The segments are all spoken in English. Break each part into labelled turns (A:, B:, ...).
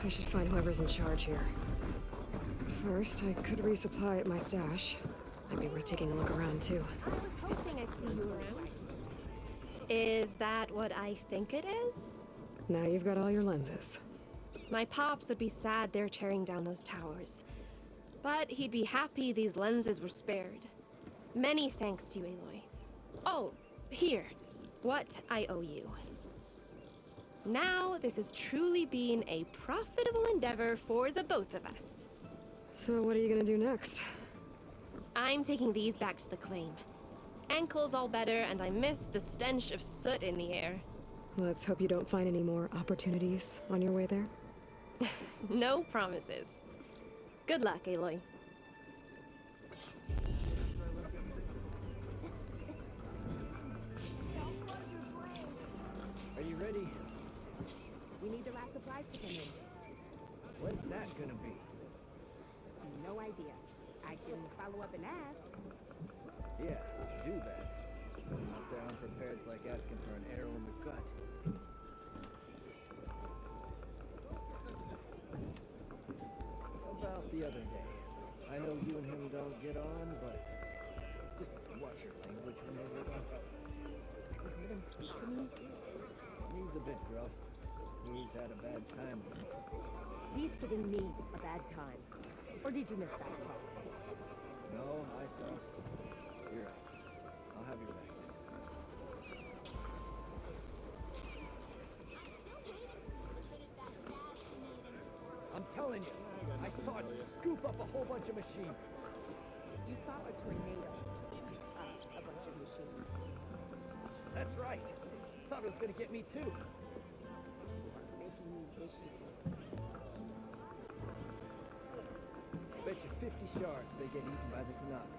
A: I should find whoever's in charge here. First, I could resupply at my stash. Might be worth taking a look around, too.
B: I was hoping I'd see you around. Is that what I think it is?
A: Now you've got all your lenses.
B: My pops would be sad they're tearing down those towers. But he'd be happy these lenses were spared. Many thanks to you, Aloy. Oh, here. What I owe you. Now, this has truly been a profitable endeavor for the both of us.
A: So what are you gonna do next?
B: I'm taking these back to the claim. Ankle's all better, and I miss the stench of soot in the air.
A: Let's hope you don't find any more opportunities on your way there.
B: No promises. Good luck, Aloy.
C: Are you ready?
D: We need the last supplies to come in.
C: When's that gonna be?
D: No idea. I can follow up and ask.
C: Yeah, do that. Out there unprepared's like asking for an arrow in the gut. How about the other day? I know you and him don't get on, but just watch your language whenever you
D: Does Madam speak to me?
C: He's a bit gruff. He's had a bad time with me.
D: He's giving me a bad time. Or did you miss that part?
C: No, I saw. You're right. I'll have your back next time. I'm telling you, I saw it scoop up a whole bunch of machines.
D: You saw a tornado. A bunch of machines.
C: That's right. Thought it was gonna get me too.
D: Making me issues.
C: Bet you 50 shards they get eaten by the Tanakh.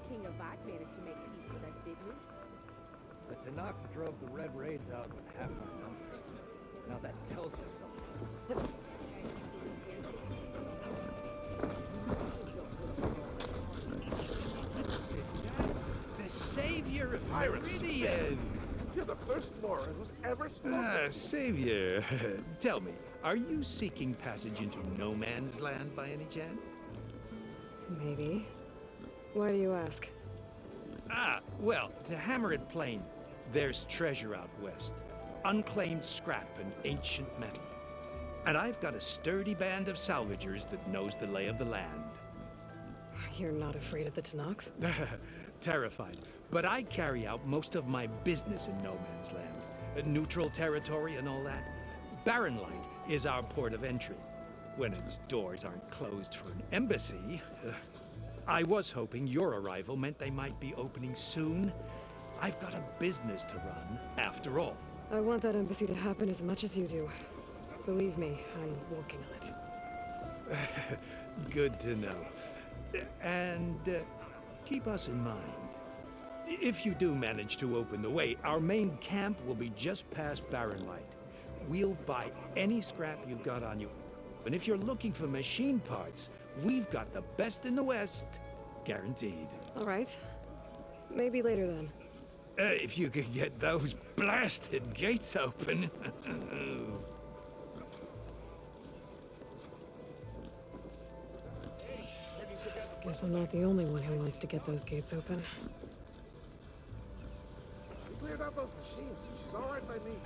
D: King of Vod managed to make peace with us, didn't he?
C: The Tanakh drove the Red Raids out with half our numbers. Now that tells you something.
E: The savior of Meridian!
F: You're the first Moran who's ever spoken.
E: Savior. Tell me, are you seeking passage into no man's land by any chance?
A: Maybe. Why do you ask?
E: Well, to hammer it plain, there's treasure out west. Unclaimed scrap and ancient metal. And I've got a sturdy band of salvagers that knows the lay of the land.
A: You're not afraid of the Tanakh?
E: Terrified. But I carry out most of my business in no man's land. Neutral territory and all that. Barren Light is our port of entry. When its doors aren't closed for an embassy. I was hoping your arrival meant they might be opening soon. I've got a business to run, after all.
A: I want that embassy to happen as much as you do. Believe me, I'm working on it.
E: Good to know. And keep us in mind. If you do manage to open the way, our main camp will be just past Barren Light. We'll buy any scrap you've got on you. And if you're looking for machine parts, we've got the best in the West. Guaranteed.
A: All right. Maybe later then.
E: If you could get those blasted gates open.
A: Guess I'm not the only one who wants to get those gates open.
F: She cleared out those machines, so she's all right by me.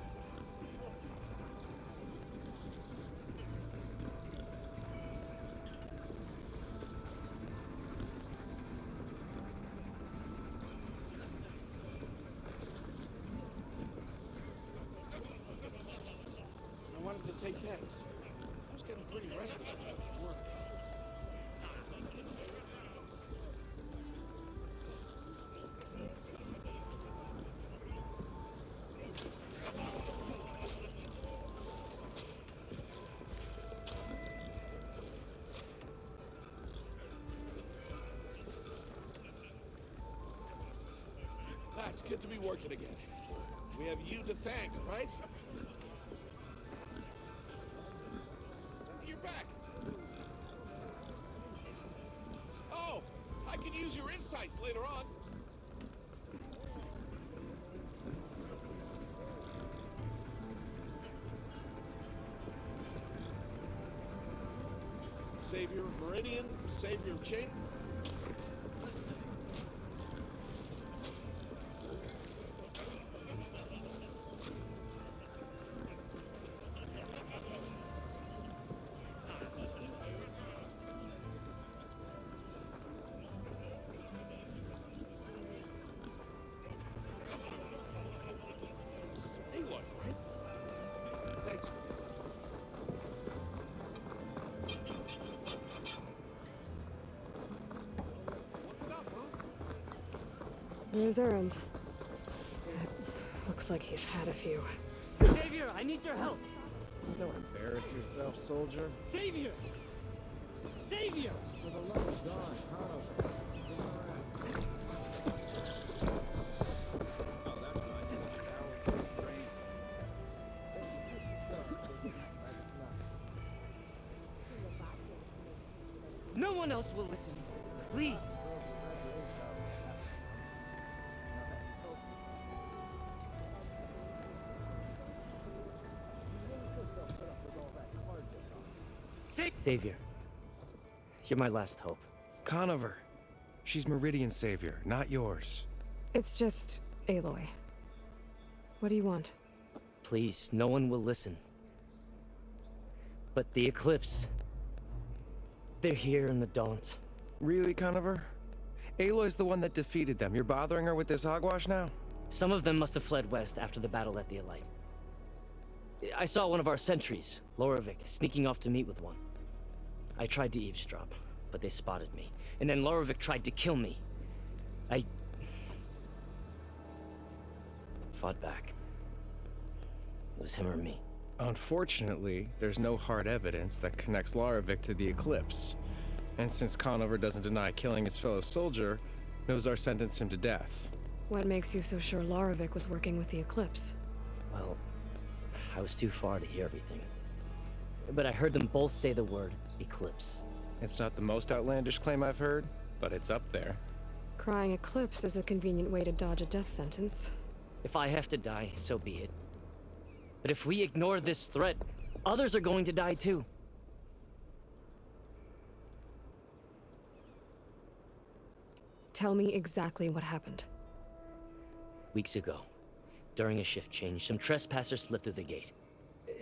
F: I wanted to say thanks. I was getting pretty restless without work. It's good to be working again. We have you to thank, right? You're back. Oh, I can use your insights later on. Savior of Meridian, savior of Chain. Aloy, right? Thanks. What's up, huh?
A: Here's Errand. Looks like he's had a few.
G: Savior, I need your help!
C: Don't embarrass yourself, soldier.
G: Savior! Savior!
C: For the love of God, Conover.
G: No one else will listen. Please. Savior, you're my last hope.
H: Conover. She's Meridian's savior, not yours.
A: It's just Aloy. What do you want?
G: Please, no one will listen. But the Eclipse... they're here in the Daunt.
H: Really, Conover? Aloy's the one that defeated them. You're bothering her with this hogwash now?
G: Some of them must have fled west after the battle at the Elite. I saw one of our sentries, Lorovic, sneaking off to meet with one. I tried to eavesdrop, but they spotted me. And then Lorovic tried to kill me. I... fought back. It was him or me.
H: Unfortunately, there's no hard evidence that connects Lorovic to the Eclipse. And since Conover doesn't deny killing his fellow soldier, Nozar sentenced him to death.
A: What makes you so sure Lorovic was working with the Eclipse?
G: Well, I was too far to hear everything. But I heard them both say the word Eclipse.
H: It's not the most outlandish claim I've heard, but it's up there.
A: Crying Eclipse is a convenient way to dodge a death sentence.
G: If I have to die, so be it. But if we ignore this threat, others are going to die too.
A: Tell me exactly what happened.
G: Weeks ago, during a shift change, some trespassers slipped through the gate.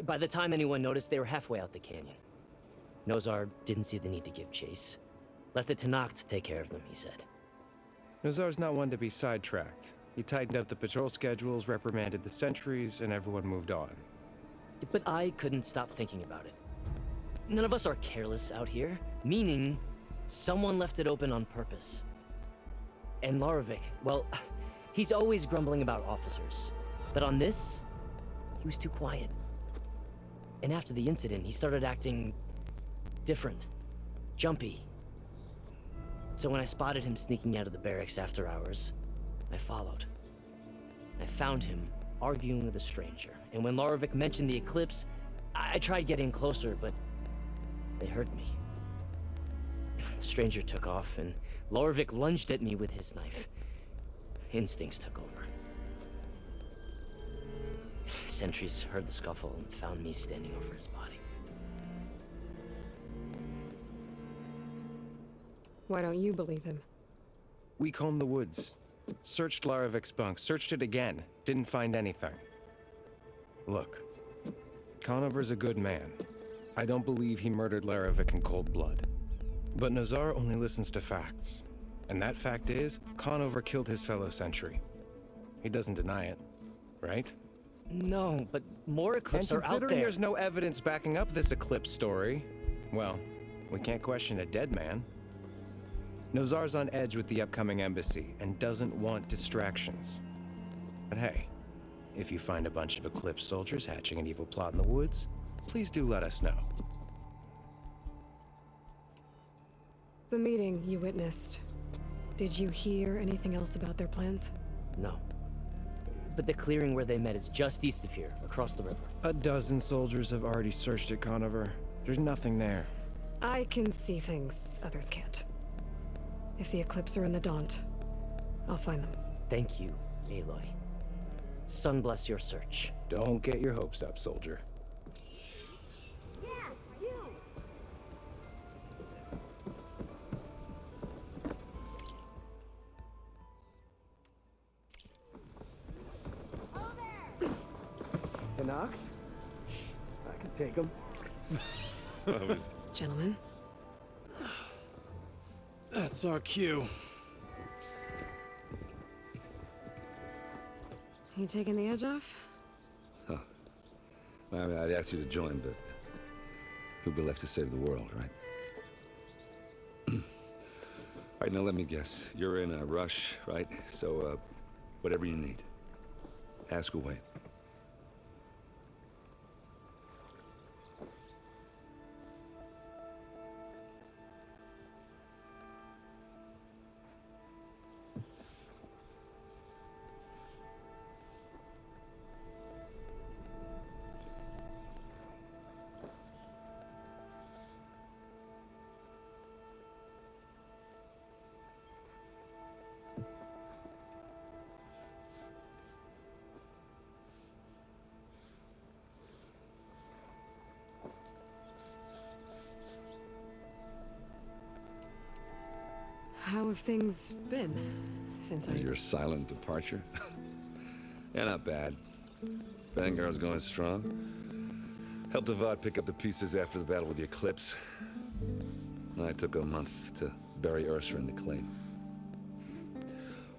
G: By the time anyone noticed, they were halfway out the canyon. Nozar didn't see the need to give chase. Let the Tenakth take care of them, he said.
H: Nozar's not one to be sidetracked. He tightened up the patrol schedules, reprimanded the sentries, and everyone moved on.
G: But I couldn't stop thinking about it. None of us are careless out here, meaning someone left it open on purpose. And Lorovic, well, he's always grumbling about officers. But on this, he was too quiet. And after the incident, he started acting different, jumpy. So when I spotted him sneaking out of the barracks after hours, I followed. I found him arguing with a stranger. And when Lorovic mentioned the Eclipse, I tried getting closer, but they heard me. The stranger took off, and Lorovic lunged at me with his knife. Instincts took over. Sentries heard the scuffle and found me standing over his body.
A: Why don't you believe him?
H: We combed the woods. Searched Larovic's bunk, searched it again. Didn't find anything. Look, Conover's a good man. I don't believe he murdered Larovic in cold blood. But Nozar only listens to facts. And that fact is, Conover killed his fellow sentry. He doesn't deny it, right?
G: No, but more Eclipse
H: And
G: are out
H: considering
G: there.
H: there's no evidence backing up this Eclipse story, well, we can't question a dead man. Nozar's on edge with the upcoming embassy and doesn't want distractions. But hey, if you find a bunch of Eclipse soldiers hatching an evil plot in the woods, please do let us know.
A: The meeting you witnessed. Did you hear anything else about their plans?
G: No. But the clearing where they met is just east of here, across the river.
H: A dozen soldiers have already searched it, Conover. There's nothing there.
A: I can see things others can't. If the Eclipse are in the Daunt, I'll find them.
G: Thank you, Aloy. Sun bless your search.
H: Don't get your hopes up, soldier.
D: Yeah, you.
C: Tanakh? I could take him.
A: Gentlemen,
E: That's our cue.
A: you taking the edge off?
I: Well, I mean, I'd ask you to join, but who'd be left to save the world, right? All right, now let me guess. You're in a rush, right? So, whatever you need, ask away.
A: How have things been since I...
I: Your silent departure? Yeah, not bad. Vanguard's going strong. Helped Avad pick up the pieces after the battle with the Eclipse. I took a month to bury Ursa in the claim.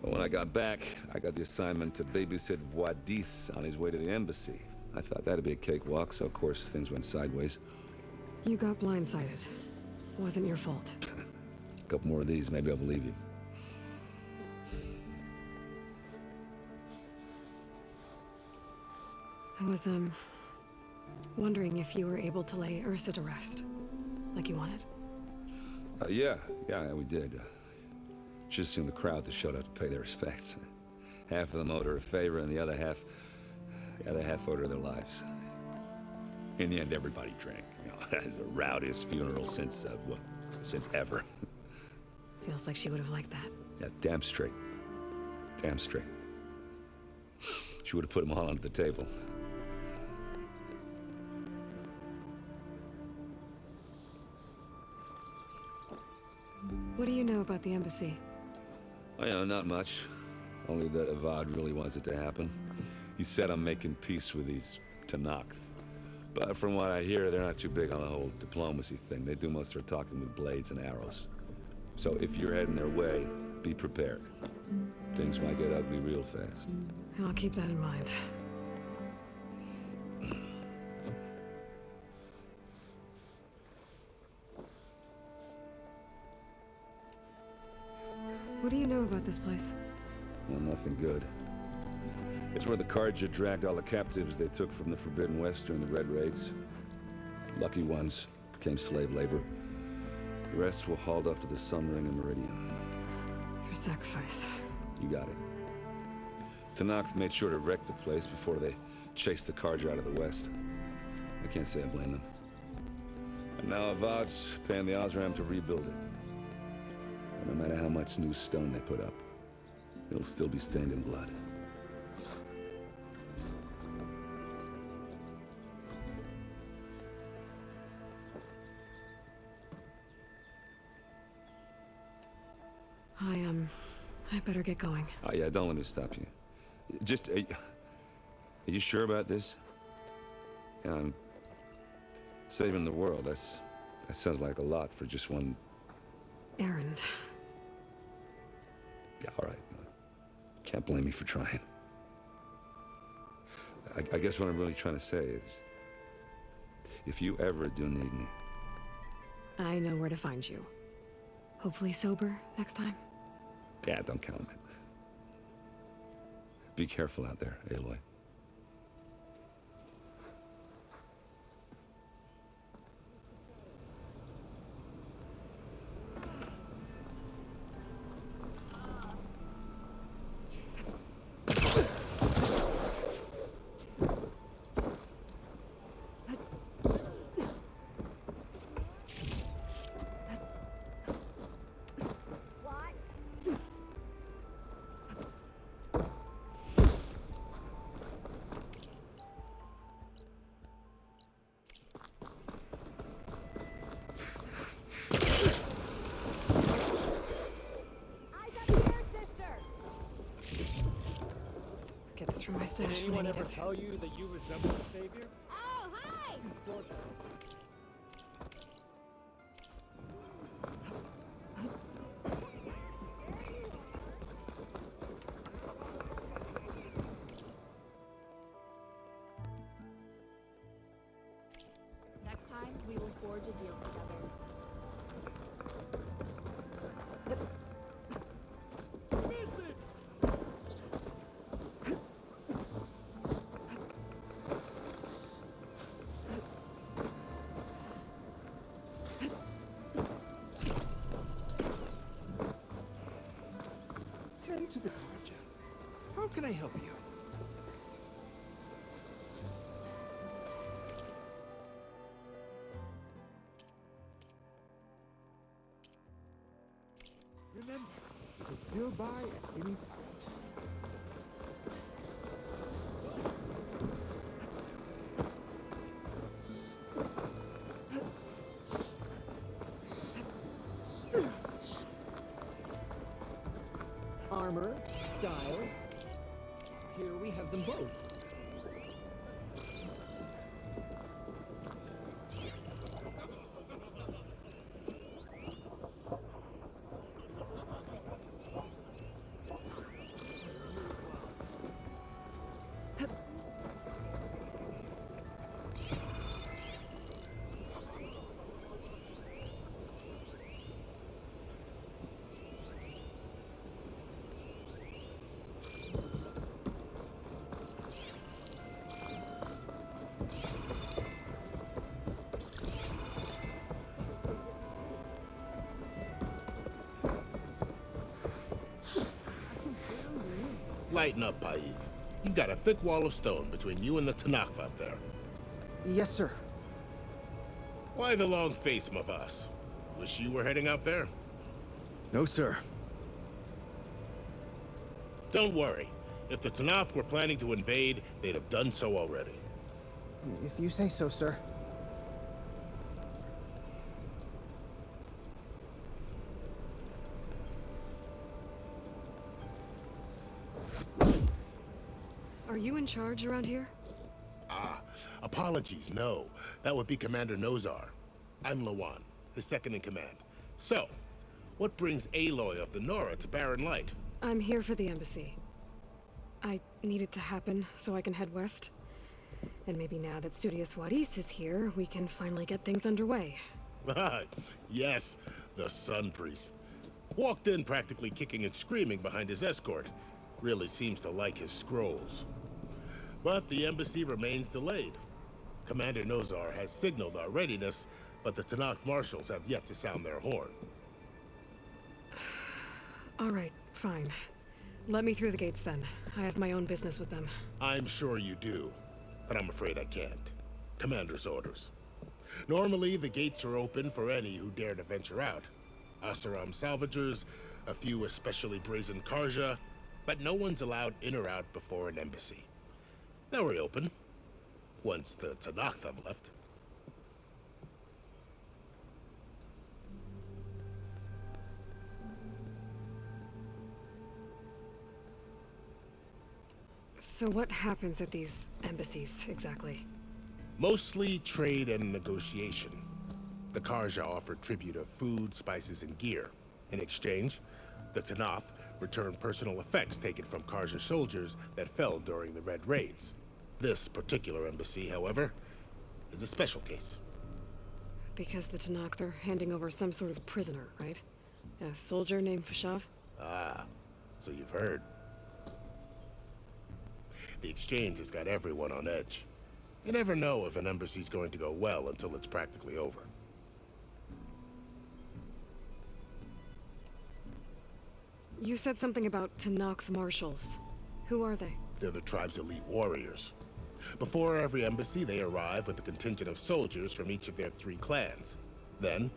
I: But when I got back, I got the assignment to babysit Voidis on his way to the embassy. I thought that'd be a cakewalk, so of course things went sideways.
A: You got blindsided. Wasn't your fault.
I: A couple more of these, maybe I'll believe you.
A: I was, wondering if you were able to lay Ursa to rest, like you wanted.
I: Yeah, we did. Just seen the crowd that showed up to pay their respects. Half of them owed her a favor, and the other half owed her their lives. In the end, everybody drank. You know, it's the rowdiest funeral since ever.
A: Feels like she would have liked that.
I: Yeah, damn straight. Damn straight. She would have put them all under the table.
A: What do you know about the embassy?
I: Oh, you know, not much. Only that Avad really wants it to happen. He said I'm making peace with these Tanakh. But from what I hear, they're not too big on the whole diplomacy thing. They do most of their talking with blades and arrows. So if you're heading their way, be prepared. Things might get ugly real fast.
A: I'll keep that in mind. What do you know about this place?
I: Well, nothing good. It's where the Carja dragged all the captives they took from the Forbidden West during the Red Raids. Lucky ones became slave labor. The rest were hauled off to the Sun Ring and Meridian.
A: Your sacrifice.
I: You got it. Tanakh made sure to wreck the place before they chased the Carja out of the West. I can't say I blame them. And now Avad's paying the Osram to rebuild it. And no matter how much new stone they put up, it'll still be stained in blood.
A: I better get going.
I: Oh yeah, don't let me stop you. Just, are you sure about this? Yeah, I'm saving the world. That sounds like a lot for just one...
A: Errand.
I: Yeah, all right. Can't blame me for trying. I guess what I'm really trying to say is, if you ever do need me...
A: I know where to find you. Hopefully sober next time.
I: Yeah, don't count on it. Be careful out there, Aloy.
A: stash when I need it.
H: you that you resemble a savior?
B: Oh, hi!
J: Next time, we will forge a deal together.
C: Heading to the car, Jeff. How can I help you? Remember, you can still buy at any time. Armor, style. Here we have them both.
F: Lighten up, Paiv. You've got a thick wall of stone between you and the Tanakh out there.
C: Yes, sir.
F: Why the long face, Mavas? Wish you were heading out there?
C: No, sir.
F: Don't worry. If the Tanakh were planning to invade, they'd have done so already.
C: If you say so, sir.
A: Are you in charge around here?
F: Apologies, no. That would be Commander Nozar. I'm Lawan, his second in command. So, what brings Aloy of the Nora to Barren Light?
A: I'm here for the embassy. I need it to happen so I can head west. And maybe now that Studious Wadis is here, we can finally get things underway.
F: Yes, the Sun Priest. Walked in practically kicking and screaming behind his escort. Really seems to like his scrolls. But the embassy remains delayed. Commander Nozar has signaled our readiness, but the Tanakh marshals have yet to sound their horn.
A: All right, fine. Let me through the gates then. I have my own business with them.
F: I'm sure you do, but I'm afraid I can't. Commander's orders. Normally, the gates are open for any who dare to venture out. Asaram salvagers, a few especially brazen Karja, but no one's allowed in or out before an embassy. They'll reopen, once the Tanakh have left.
A: So what happens at these embassies, exactly?
F: Mostly trade and negotiation. The Karja offer tribute of food, spices, and gear. In exchange, the Tanakh return personal effects taken from Karja soldiers that fell during the Red Raids. This particular embassy, however, is a special case.
A: Because the Tanakh are handing over some sort of prisoner, right? A soldier named Fashav?
F: Ah, so you've heard. The exchange has got everyone on edge. You never know if an embassy's going to go well until it's practically over.
A: You said something about Tanakh marshals. Who are they?
F: They're the tribe's elite warriors. Before every embassy, they arrive with a contingent of soldiers from each of their 3 clans. Then,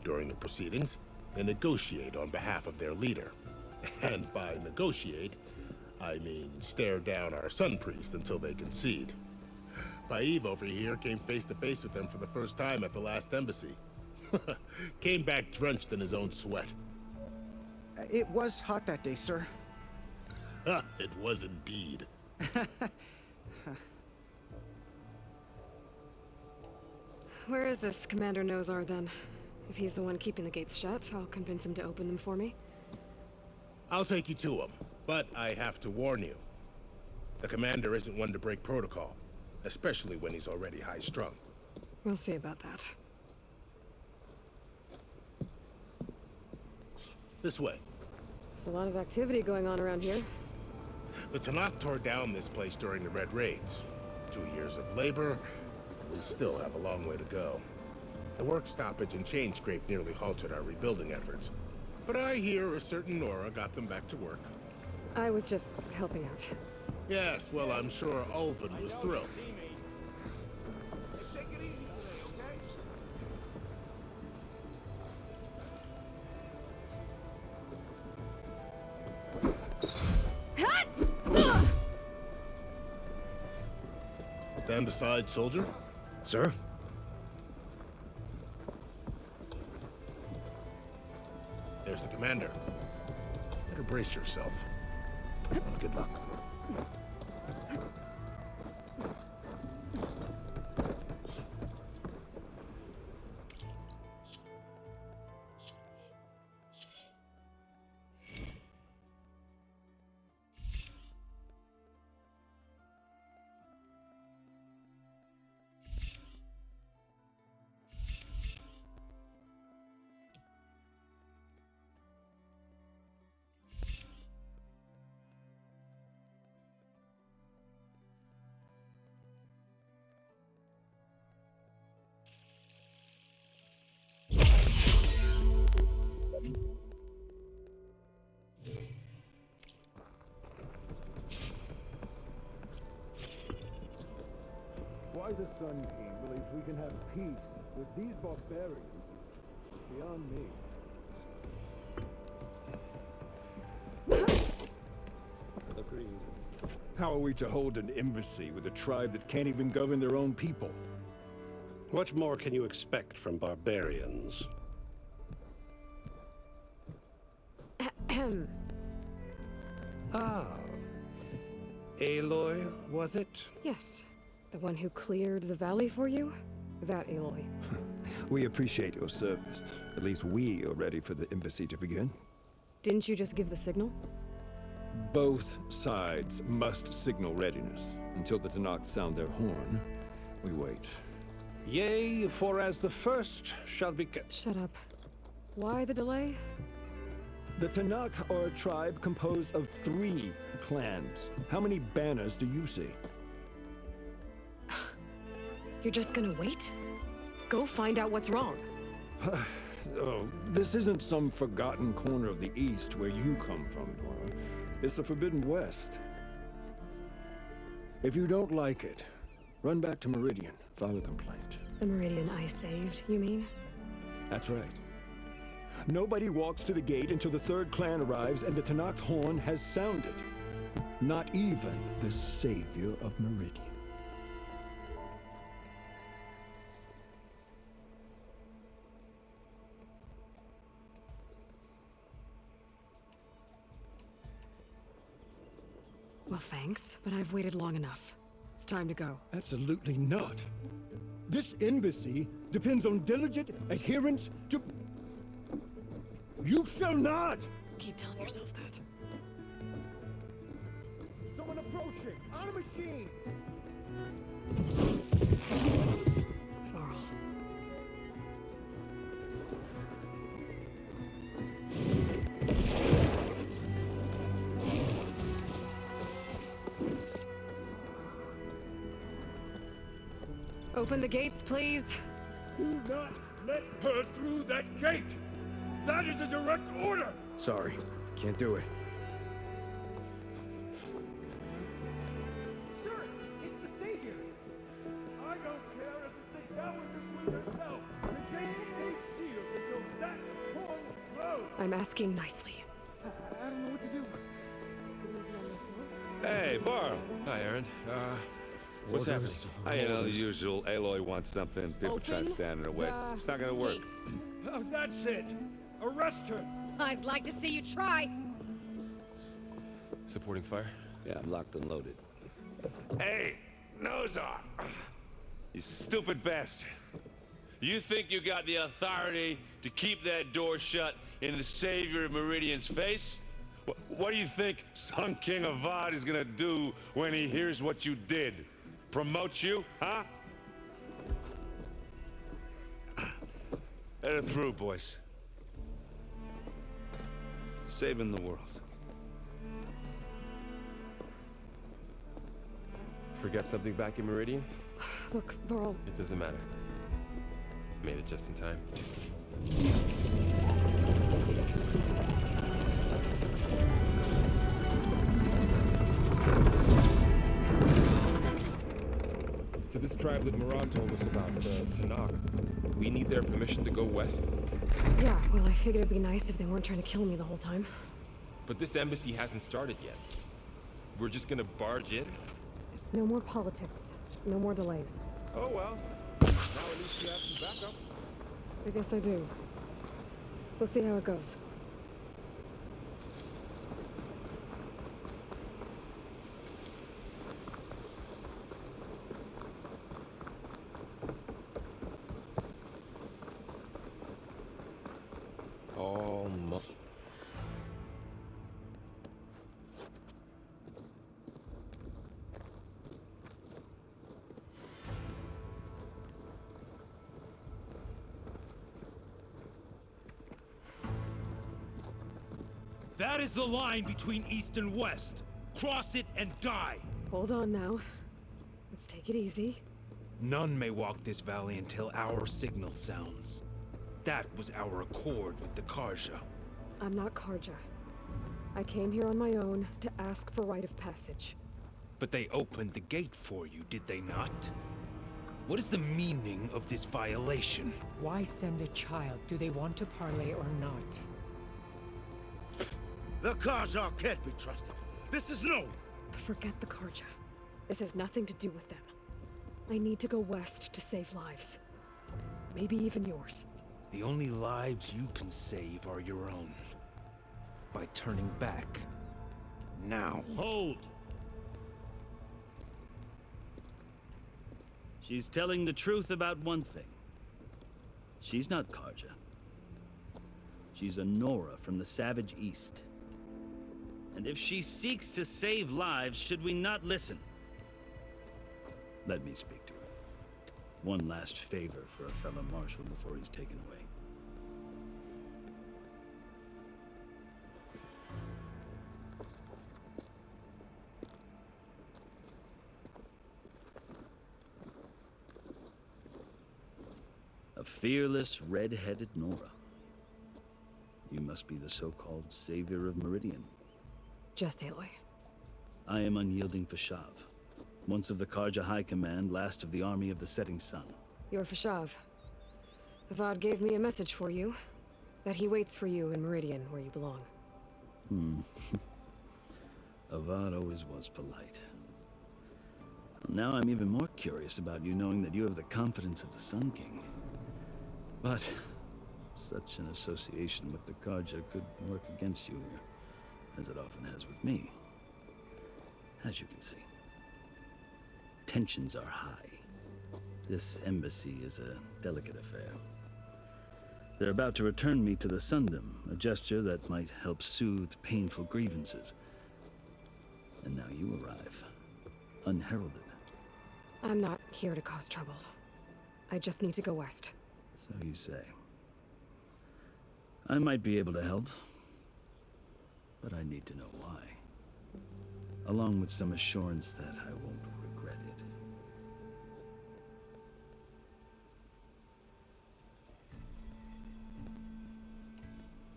F: during the proceedings, they negotiate on behalf of their leader. And by negotiate, I mean stare down our Sun Priest until they concede. Paiv over here came face to face with them for the first time at the last embassy. Came back drenched in his own sweat.
C: It was hot that day, sir.
F: It was indeed.
A: Where is this Commander Nozar, then? If he's the one keeping the gates shut, I'll convince him to open them for me.
F: I'll take you to him, but I have to warn you. The commander isn't one to break protocol, especially when he's already high-strung.
A: We'll see about that.
F: This way.
A: There's a lot of activity going on around here.
F: The Tanakh tore down this place during the Red Raids. 2 years of labor, we still have a long way to go. The work stoppage and chain scrape nearly halted our rebuilding efforts. But I hear a certain Nora got them back to work.
A: I was just helping out.
F: Yes, well, I'm sure Ulvin was thrilled.
C: Take it easy today, okay?
F: Stand aside, soldier.
H: Sir?
F: There's the commander. Better brace yourself. Good luck.
C: Why the Sun King believes we can have peace with these barbarians is beyond me.
E: Agreed. How are we to hold an embassy with a tribe that can't even govern their own people?
K: What more can you expect from barbarians?
E: Ah. Aloy, was it?
A: Yes. The one who cleared the valley for you? That Aloy.
E: We appreciate your service. At least we are ready for the embassy to begin.
A: Didn't you just give the signal?
E: Both sides must signal readiness. Until the Tanakh sound their horn, we wait. Yea, for as the first shall be kept.
A: Shut up. Why the delay?
E: The Tanakh are a tribe composed of 3 clans. How many banners do you see?
A: You're just gonna wait? Go find out what's wrong.
E: Oh, this isn't some forgotten corner of the East where you come from, Nora. It's the Forbidden West. If you don't like it, run back to Meridian, file a complaint.
A: The Meridian I saved, you mean?
E: That's right. Nobody walks to the gate until the 3rd clan arrives and the Tanakh's horn has sounded. Not even the savior of Meridian.
A: Well, thanks, but I've waited long enough. It's time to go.
E: Absolutely not. This embassy depends on diligent adherence to... You shall not!
A: Keep telling yourself that.
C: Someone approaching! On a machine!
A: Varl. Open the gates, please.
E: Do not let her through that gate! That is a direct order!
H: Sorry, can't do it.
C: Sir, it's the Savior! I don't care if it's the Dowager Queen herself! The gate stays sealed until that horn blows!
A: I'm asking nicely.
C: I don't know what to do.
I: Hey, Varl.
K: Hi, Aaron. What's happening?
I: You know, the usual. Aloy wants something. People try to stand in her way. It's not gonna work.
E: Oh, that's it! Arrest her!
J: I'd like to see you try.
K: Supporting fire?
I: Yeah, I'm locked and loaded. Hey, Nozar! You stupid bastard. You think you got the authority to keep that door shut in the Savior of Meridian's face? What do you think Sun King Avad is gonna do when he hears what you did? Promote you, huh? Let it through, boys. Saving the world.
L: Forget something back in Meridian?
A: Look, Varl,
L: It doesn't matter. Made it just in time. So this tribe that Moran told us about, the Tanakh, we need their permission to go west?
A: yeah, well, I figured it'd be nice if they weren't trying to kill me the whole time.
L: But this embassy hasn't started yet. We're just gonna barge in?
A: Just no more politics. No more delays.
L: Oh well. Now at least you have some backup.
A: I guess I do. We'll see how it goes.
L: Almost.
E: That is the line between East and West. Cross it and die.
A: Hold on now. Let's take it easy.
E: None may walk this valley until our signal sounds. That was our accord with the Karja.
A: I'm not Karja. I came here on my own to ask for rite of passage.
E: But they opened the gate for you, did they not? What is the meaning of this violation?
M: Why send a child? Do they want to parley or not?
F: The Karja can't be trusted. This is no.
A: Forget the Karja. This has nothing to do with them. I need to go west to save lives. Maybe even yours.
E: The only lives you can save are your own. By turning back. Now.
N: Hold! She's telling the truth about one thing. She's not Karja. She's a Nora from the Savage East. And if she seeks to save lives, should we not listen? Let me speak to her. One last favor for a fellow marshal before he's taken away. A fearless, red-headed Nora. You must be the so-called savior of Meridian.
A: Just Aloy.
N: I am unyielding Fashav. Once of the Karja High Command, last of the army of the setting sun.
A: You're Fashav. Avad gave me a message for you. That he waits for you in Meridian, where you belong.
N: Avad always was polite. Now I'm even more curious about you knowing that you have the confidence of the Sun King. But such an association with the Karja could work against you here, as it often has with me. As you can see, tensions are high. This embassy is a delicate affair. They're about to return me to the Sundom, a gesture that might help soothe painful grievances. And now you arrive, unheralded.
A: I'm not here to cause trouble. I just need to go west.
N: So you say. I might be able to help, but I need to know why. Along with some assurance that I won't regret it.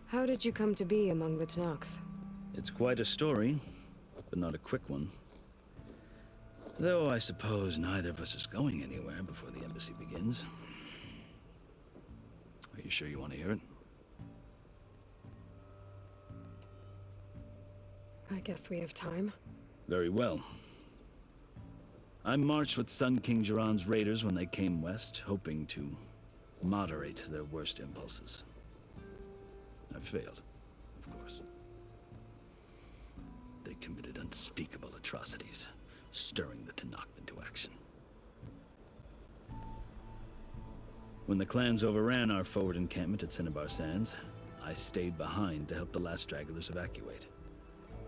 A: How did you come to be among the Tanakh?
N: It's quite a story, but not a quick one. Though I suppose neither of us is going anywhere before the embassy begins. Are you sure you want to hear it?
A: I guess we have time.
N: Very well. I marched with Sun King Jiran's raiders when they came west, hoping to moderate their worst impulses. I failed, of course. They committed unspeakable atrocities, stirring the Tanakh into action. When the clans overran our forward encampment at Cinnabar Sands, I stayed behind to help the last stragglers evacuate,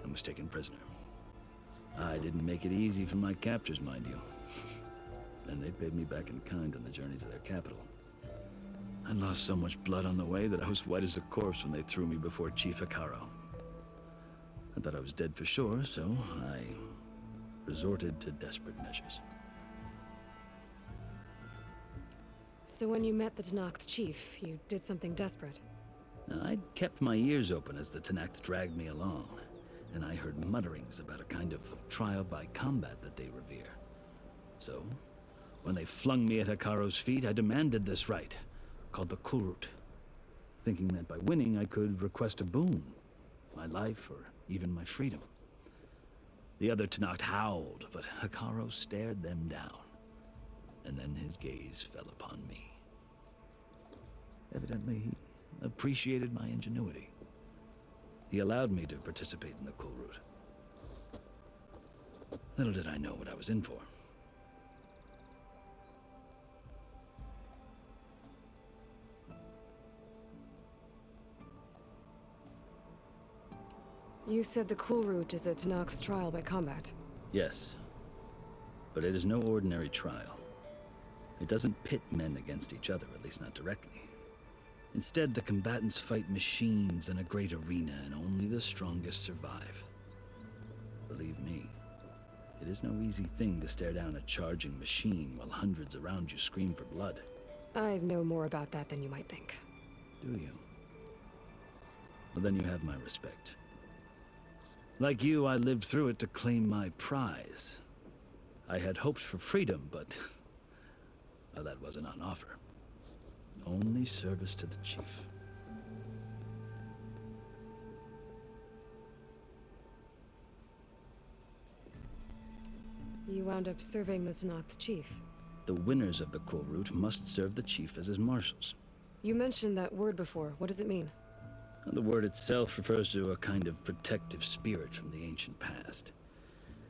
N: and was taken prisoner. I didn't make it easy for my captors, mind you. And they paid me back in kind on the journey to their capital. I lost so much blood on the way that I was white as a corpse when they threw me before Chief Hikaro. I thought I was dead for sure, so I resorted to desperate measures.
A: So when you met the Tanakh chief, you did something desperate.
N: I'd kept my ears open as the Tanakh dragged me along, and I heard mutterings about a kind of trial by combat that they revere. So, when they flung me at Hikaro's feet, I demanded this right, called the Kulrut, thinking that by winning I could request a boon, my life or even my freedom. The other Tanakh howled, but Hikaro stared them down, and then his gaze fell upon me. Evidently, he appreciated my ingenuity. He allowed me to participate in the Kulrut. Little did I know what I was in for.
A: You said the Kulrut is a Tanakh's trial by combat.
N: Yes, but it is no ordinary trial. It doesn't pit men against each other, at least not directly. Instead, the combatants fight machines in a great arena, and only the strongest survive. Believe me, it is no easy thing to stare down a charging machine while hundreds around you scream for blood.
A: I know more about that than you might think.
N: Do you? Well, then you have my respect. Like you, I lived through it to claim my prize. I had hoped for freedom, but well, that wasn't on offer. Only service to the chief.
A: You wound up serving the Tanakh chief.
N: The winners of the Kulrut must serve the chief as his marshals.
A: You mentioned that word before. What does it mean?
N: The word itself refers to a kind of protective spirit from the ancient past.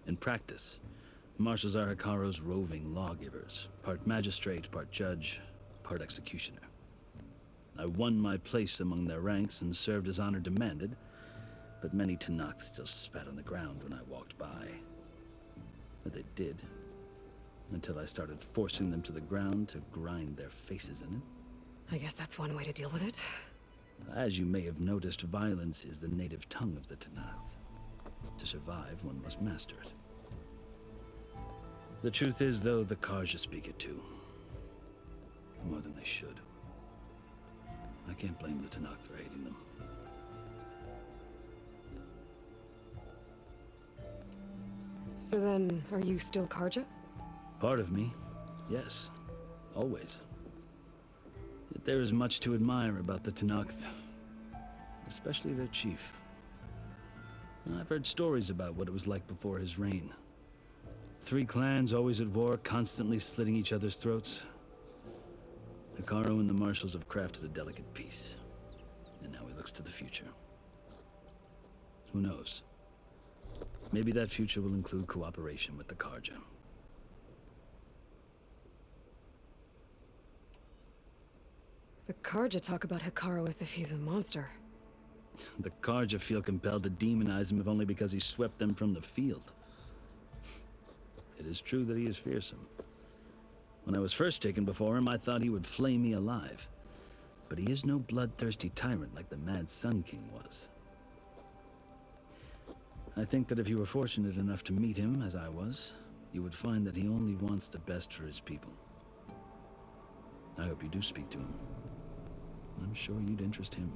N: In practice, marshals are Hikaro's roving lawgivers, part magistrate, part judge, part executioner. I won my place among their ranks and served as honor demanded, but many Tanakh still spat on the ground when I walked by. But they did, until I started forcing them to the ground to grind their faces in it.
A: I guess that's one way to deal with it.
N: As you may have noticed, violence is the native tongue of the Tanakh. To survive, one must master it. The truth is, though, the Karja speak it too. More than they should. I can't blame the Tanakh for hating them.
A: So then, are you still Karja?
N: Part of me, yes. Always. Yet there is much to admire about the Tanakh, especially their chief. I've heard stories about what it was like before his reign. 3 clans always at war, constantly slitting each other's throats. Hikaro and the marshals have crafted a delicate peace, and now he looks to the future. Who knows? Maybe that future will include cooperation with the Karja.
A: The Karja talk about Hikaro as if he's a monster.
N: The Karja feel compelled to demonize him if only because he swept them from the field. It is true that he is fearsome. When I was first taken before him, I thought he would flay me alive. But he is no bloodthirsty tyrant like the Mad Sun King was. I think that if you were fortunate enough to meet him, as I was, you would find that he only wants the best for his people. I hope you do speak to him. I'm sure you'd interest him.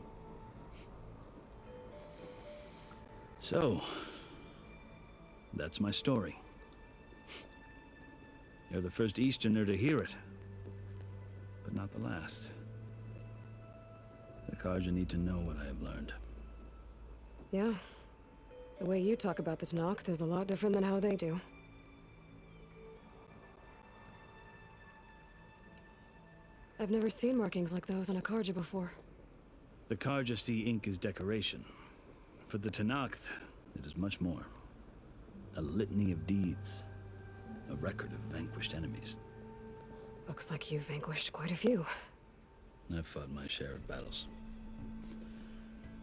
N: So, that's my story. You're the first Easterner to hear it, but not the last. The Karja need to know what I have learned.
A: Yeah. The way you talk about the Tanakh is a lot different than how they do. I've never seen markings like those on a Karja before.
N: The Karja see ink as decoration. For the Tanakh, it is much more. A litany of deeds. a record of vanquished enemies.
A: Looks like you've vanquished quite a few.
N: I've fought my share of battles.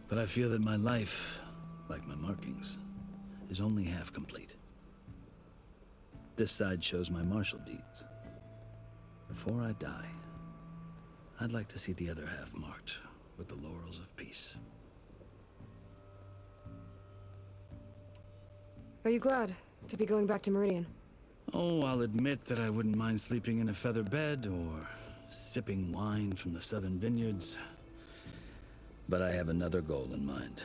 N: But I feel that my life, like my markings, is only half complete. This side shows my martial deeds. Before I die, I'd like to see the other half marked with the laurels of peace.
A: Are you glad to be going back to Meridian?
N: Oh, I'll admit that I wouldn't mind sleeping in a feather bed or sipping wine from the southern vineyards. But I have another goal in mind.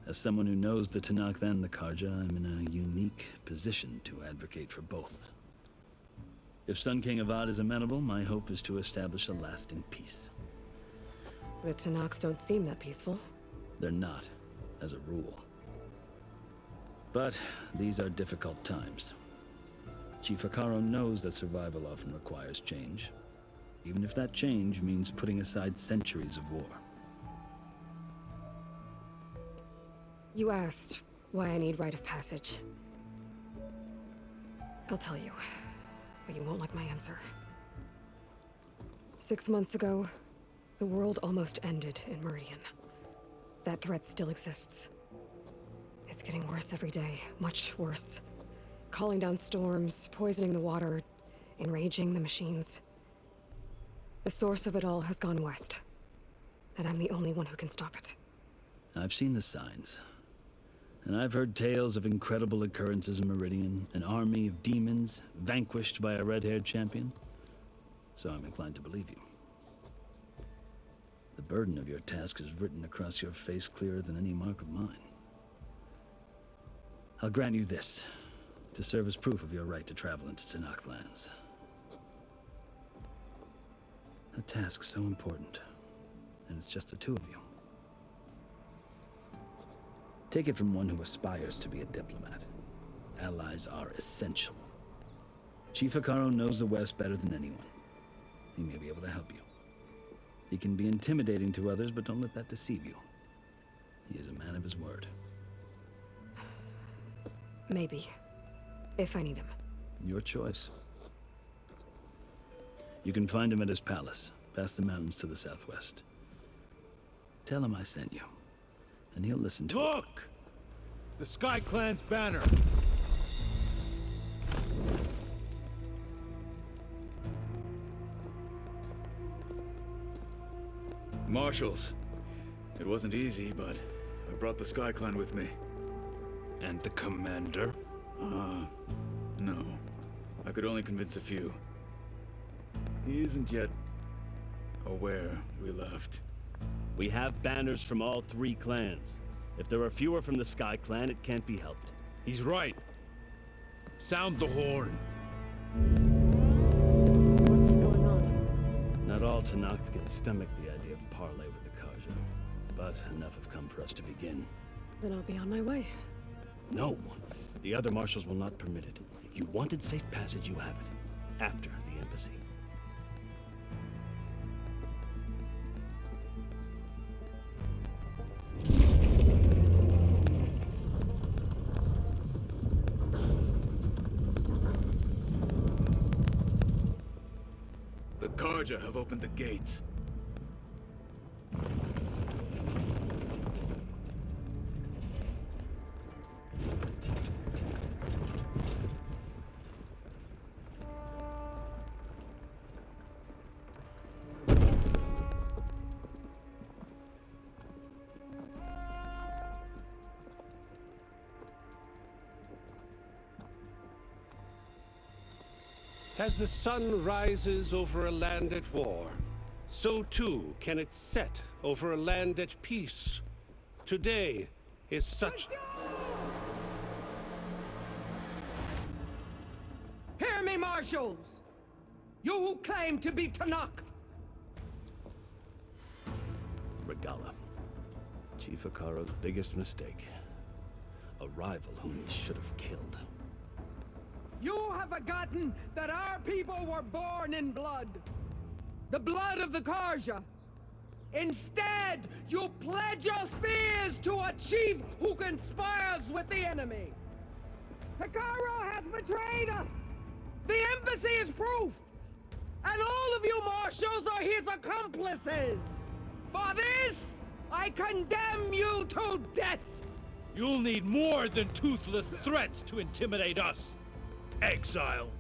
N: As someone who knows the Tanakh and the Karja, I'm in a unique position to advocate for both. If Sun King Avad is amenable, my hope is to establish a lasting peace.
A: The Tanakhs don't seem that peaceful.
N: They're not, as a rule. But these are difficult times. Chief Akaro knows that survival often requires change, even if that change means putting aside centuries of war.
A: You asked why I need rite of passage. I'll tell you, but you won't like my answer. 6 months ago, the world almost ended in Meridian. That threat still exists. It's getting worse every day, much worse. Calling down storms, poisoning the water, enraging the machines. The source of it all has gone west, and I'm the only one who can stop it.
N: I've seen the signs, and I've heard tales of incredible occurrences in Meridian, an army of demons vanquished by a red-haired champion, so I'm inclined to believe you. The burden of your task is written across your face clearer than any mark of mine. I'll grant you this, to serve as proof of your right to travel into Tanakh lands. A task so important, and it's just the two of you. Take it from one who aspires to be a diplomat. Allies are essential. Chief Akaro knows the West better than anyone. He may be able to help you. He can be intimidating to others, but don't let that deceive you. He is a man of his word.
A: Maybe. If I need him.
N: Your choice. You can find him at his palace, past the mountains to the southwest. Tell him I sent you, and he'll listen to it.
O: Look! The Sky Clan's banner!
P: Marshals. It wasn't easy, but I brought the Sky Clan with me.
O: And the commander?
P: No. I could only convince a few. He isn't yet aware we left.
Q: We have banners from all 3 clans. If there are fewer from the Sky Clan, it can't be helped.
O: He's right. Sound the horn.
A: What's going on?
N: Not all Tanakhs can stomach the idea of parley with the Karja, but enough have come for us to begin.
A: Then I'll be on my way.
N: No! The other marshals will not permit it. You wanted safe passage, you have it. After the embassy.
P: The Karja have opened the gates.
K: As the sun rises over a land at war, so too can it set over a land at peace. Today is such...
R: Hear me, marshals! You who claim to be Tanakh!
N: Regala. Chief Akaro's biggest mistake. A rival whom he should have killed.
R: You have forgotten that our people were born in blood. The blood of the Karja. Instead, you pledge your spears to a chief who conspires with the enemy. Hikaru has betrayed us! The embassy is proof! And all of you marshals are his accomplices! For this, I condemn you to death!
O: You'll need more than toothless threats to intimidate us, exile.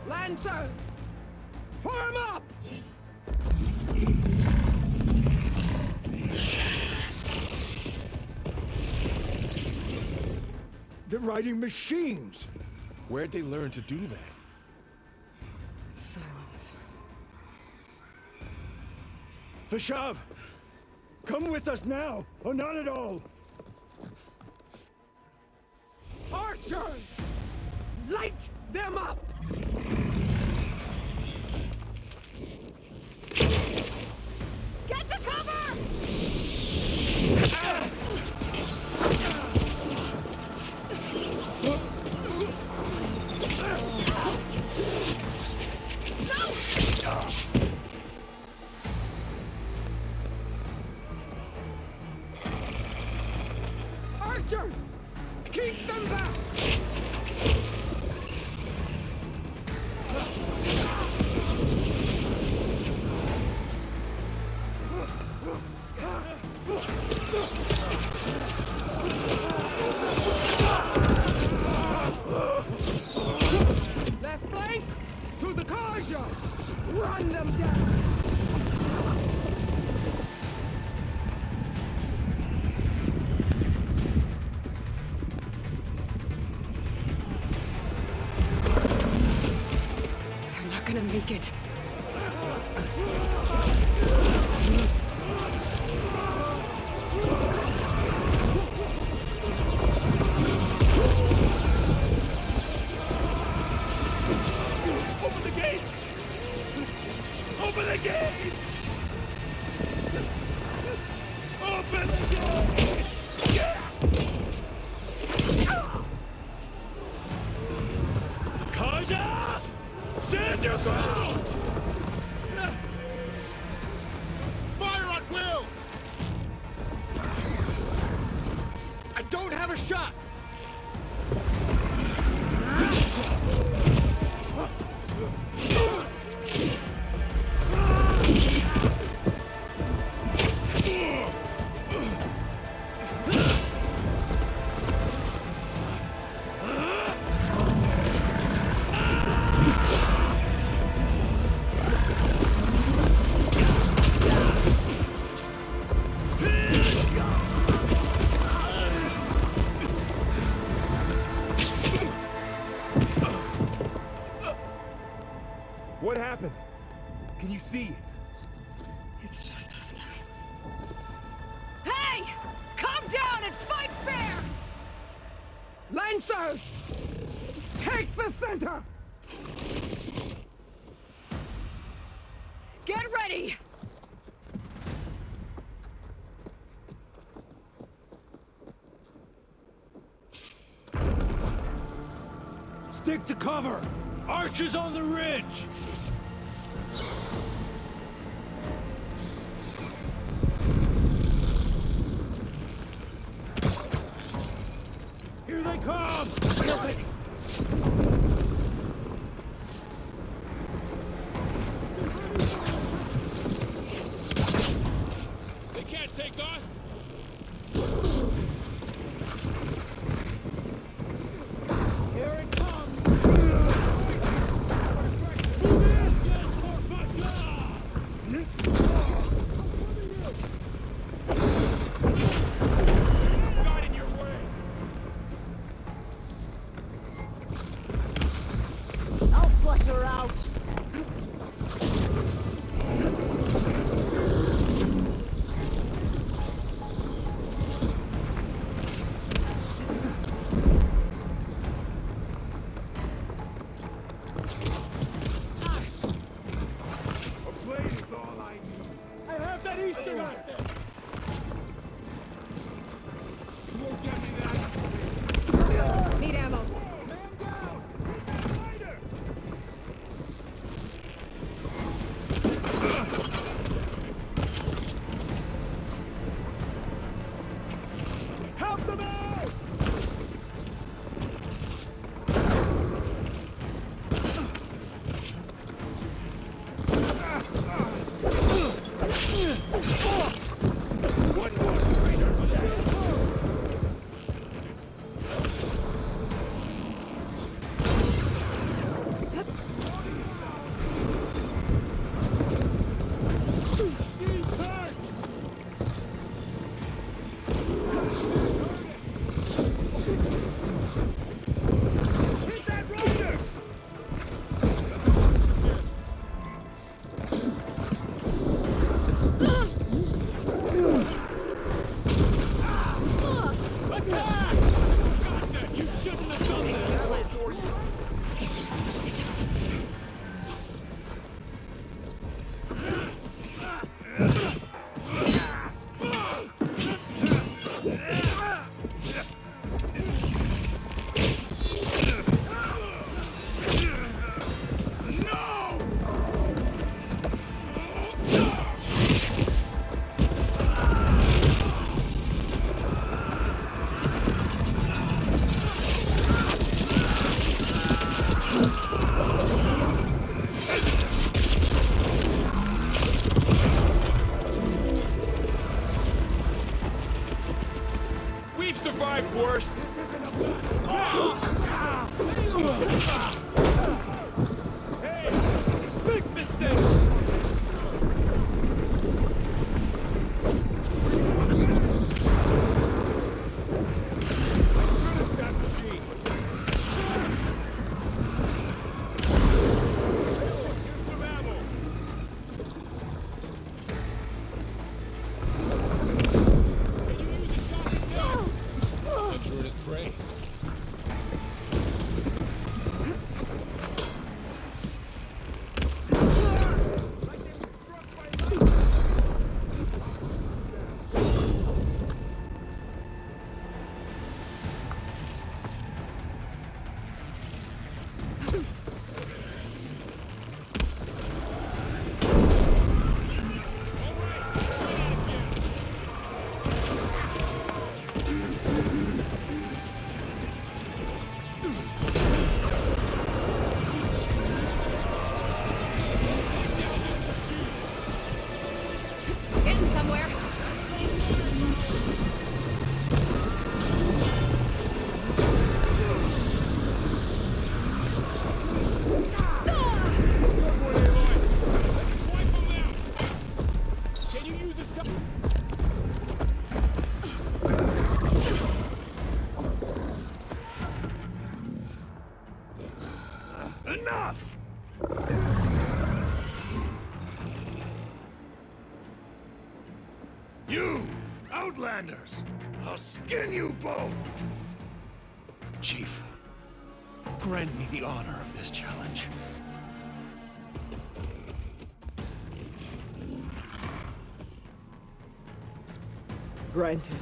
R: Lancers! Form up!
O: They're riding machines.
L: Where'd they learn to do that?
A: Silence.
O: Fashav, come with us now, or not at all.
R: Archers! Light them up!
B: Get to cover!
R: Archers! Keep them back! Left flank! To the Karja! Run them down!
A: They're not gonna make it.
O: Open the gates! Open the gates! Open the gates! Kaja! Stand your ground! Fire at will! I don't have a shot!
L: What happened? Can you see?
A: It's just us now.
R: Hey! Calm down and fight fair! Lancers! Take the center! Get ready!
O: Stick to cover! Archers on the ridge! Here they come!
L: They can't take us!
O: Here it comes!
L: Got in your way!
R: I'll flush her out!
O: A blade is all I need. I have that Easter egg! You won't get me that! survived worse. Hey, big mistake.
A: Getting somewhere.
O: Can you use a shot?
E: Enough! You, Outlanders! I'll skin you both! Chief, grant me the honor of this challenge.
R: Granted.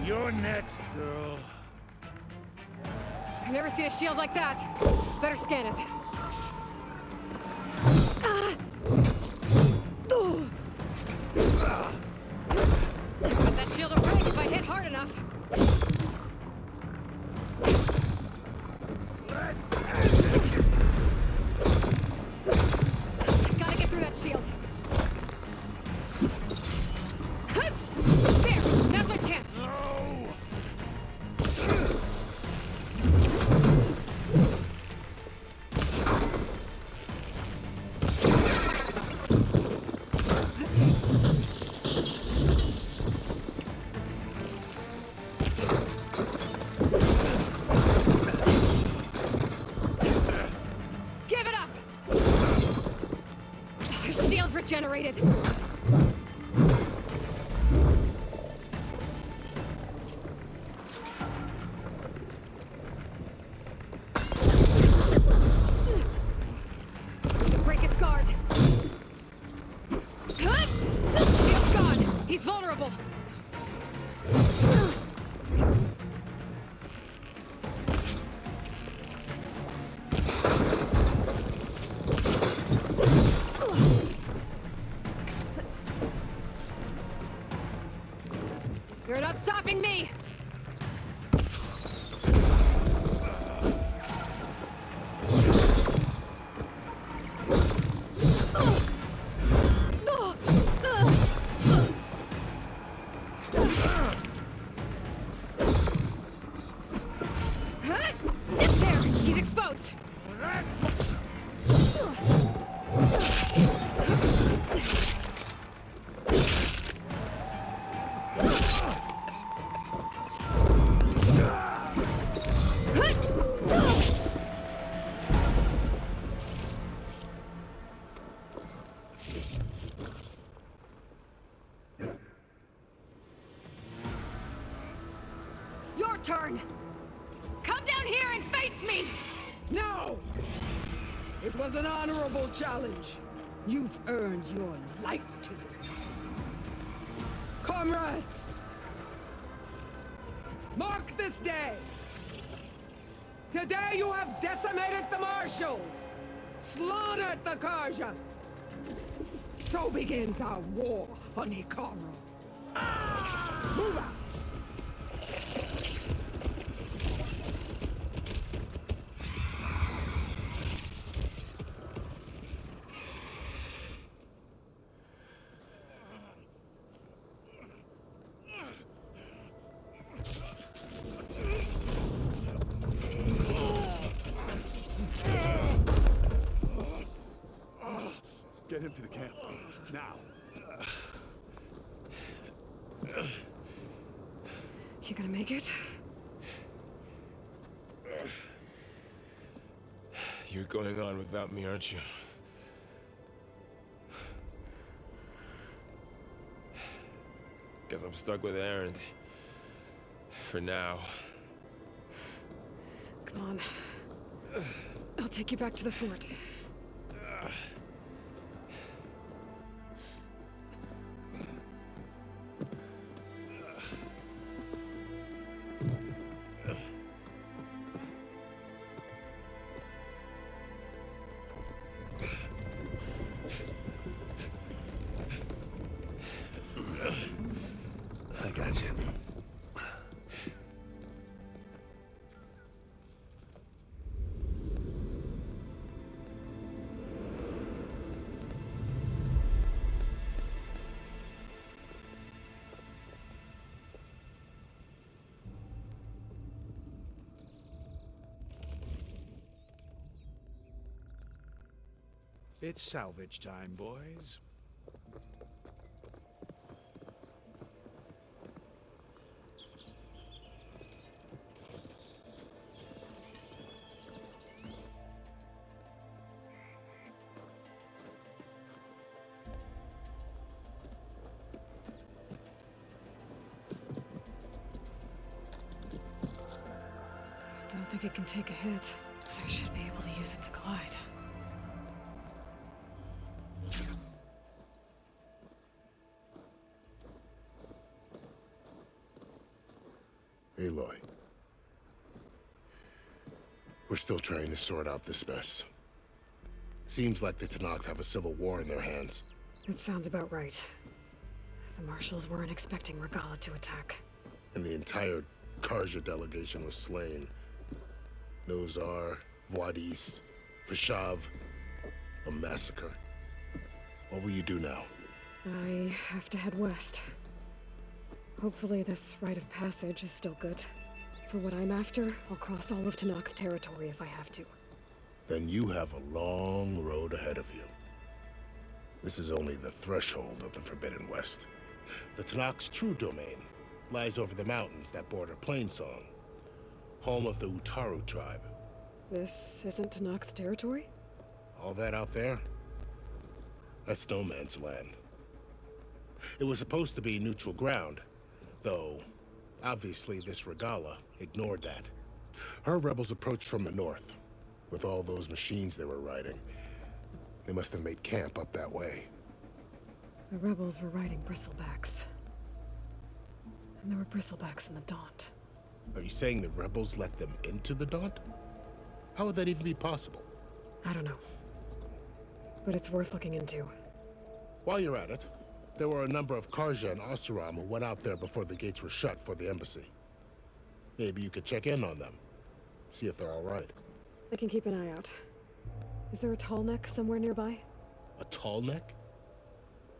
E: You're next, girl.
A: I've never seen a shield like that. Better scan it. Let that shield will break if I hit hard enough. Gotta get through that shield. There! Now's my chance! Give it up! Your shield's regenerated. Break his guard. Shield's gone. He's vulnerable. You're not stopping me! There! He's exposed! Your turn! Come down here and face me!
R: No! It was an honorable challenge. You've earned your life today. Comrades! Mark this day Today you have decimated the marshals, slaughtered the Karja. So begins our war on Hikaru. Move out!
O: Get him to the camp. Now.
A: You gonna make it?
L: You're going on without me, aren't you? Guess I'm stuck with Aaron. For now.
A: Come on. I'll take you back to the fort.
I: I got you.
E: It's salvage time, boys.
A: Don't think it can take a hit, but I should be able to use it to glide.
F: Aloy. We're still trying to sort out this mess. Seems like the Tenakth have a civil war in their hands.
A: It sounds about right. The marshals weren't expecting Regala to attack.
F: And the entire Karja delegation was slain. Nozar, Voidis, Vishav, a massacre. What will you do now?
A: I have to head west. Hopefully this rite of passage is still good. For what I'm after, I'll cross all of Tenakth territory if I have to.
F: Then you have a long road ahead of you. This is only the threshold of the Forbidden West. The Tenakth's true domain lies over the mountains that border Plainsong, home of the Utaru tribe.
A: This isn't Tenakth territory?
F: All that out there? That's no man's land. It was supposed to be neutral ground, though obviously this Regala ignored that. Her rebels approached from the north, with all those machines they were riding. They must have made camp up that way.
A: The rebels were riding bristlebacks. And there were bristlebacks in the Daunt.
F: Are you saying the rebels let them into the Daunt? How would that even be possible?
A: I don't know. But it's worth looking into.
F: While you're at it, there were a number of Karja and Oseram who went out there before the gates were shut for the embassy. Maybe you could check in on them. See if they're all right.
A: I can keep an eye out. Is there a tall neck somewhere nearby?
F: A tall neck?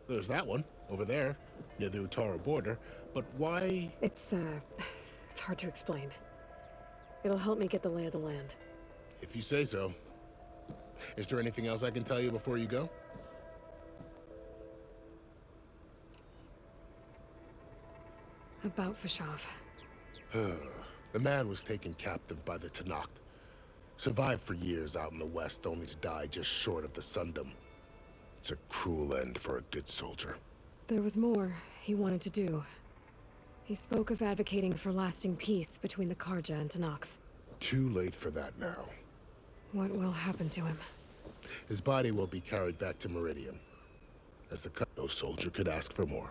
F: There's that one, over there, near the Utaru border. But why?
A: It's hard to explain. It'll help me get the lay of the land.
F: If you say so. Is there anything else I can tell you before you go?
A: About Vishav.
F: The man was taken captive by the Tenakth. Survived for years out in the west, only to die just short of the Sundom. It's a cruel end for a good soldier.
A: There was more he wanted to do. He spoke of advocating for lasting peace between the Karja and Tenakth.
F: Too late for that now.
A: What will happen to him?
F: His body will be carried back to Meridian. As the no soldier could ask for more.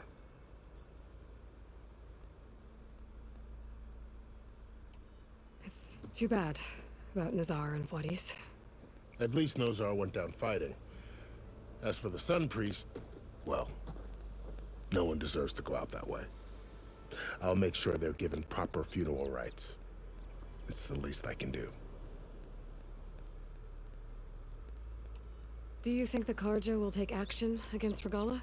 A: It's too bad. about Nazar and Wadis.
F: At least Nozar went down fighting. As for the Sun Priest, well, no one deserves to go out that way. I'll make sure they're given proper funeral rites. It's the least I can do.
A: Do you think the Karja will take action against Regala?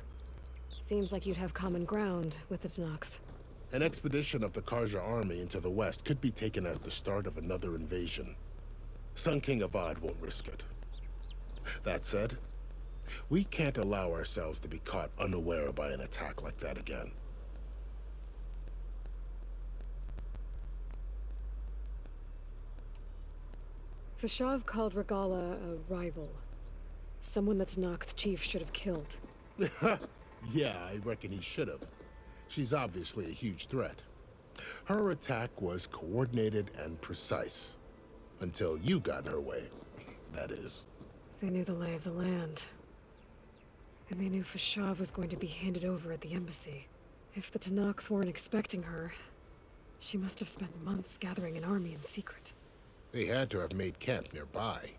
A: Seems like you'd have common ground with the Tenakth.
F: An expedition of the Karja army into the west could be taken as the start of another invasion. Sun King Avad won't risk it. That said, we can't allow ourselves to be caught unaware by an attack like that again.
A: Fashav called Regala a rival. Someone the Tenakth chief should have killed.
F: Yeah, I reckon he should have. She's obviously a huge threat. Her attack was coordinated and precise. Until you got in her way, that is.
A: They knew the lay of the land. And they knew Fashav was going to be handed over at the embassy. If the Tenakth weren't expecting her, she must have spent months gathering an army in secret.
F: They had to have made camp nearby.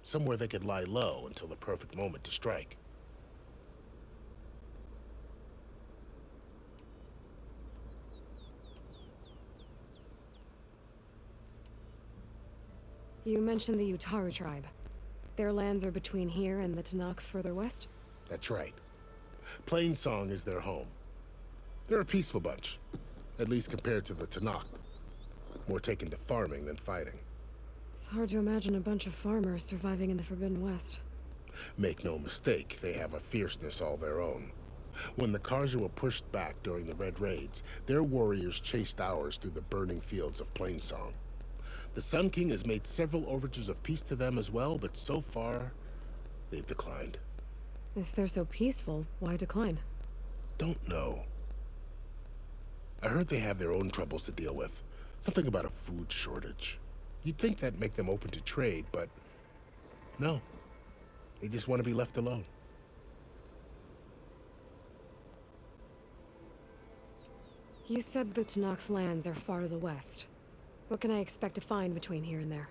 F: Somewhere they could lie low until the perfect moment to strike.
A: You mentioned the Utaru tribe. Their lands are between here and the Tenakth further west?
F: That's right. Plainsong is their home. They're a peaceful bunch, at least compared to the Tenakth. More taken to farming than fighting.
A: It's hard to imagine a bunch of farmers surviving in the Forbidden West.
F: Make no mistake, they have a fierceness all their own. When the Karja were pushed back during the Red Raids, their warriors chased ours through the burning fields of Plainsong. The Sun King has made several overtures of peace to them as well, but so far, they've declined.
A: If they're so peaceful, why decline?
F: Don't know. I heard they have their own troubles to deal with. Something about a food shortage. You'd think that'd make them open to trade, but no. They just want to be left alone.
A: You said the Tenakth lands are far to the west. What can I expect to find between here and there?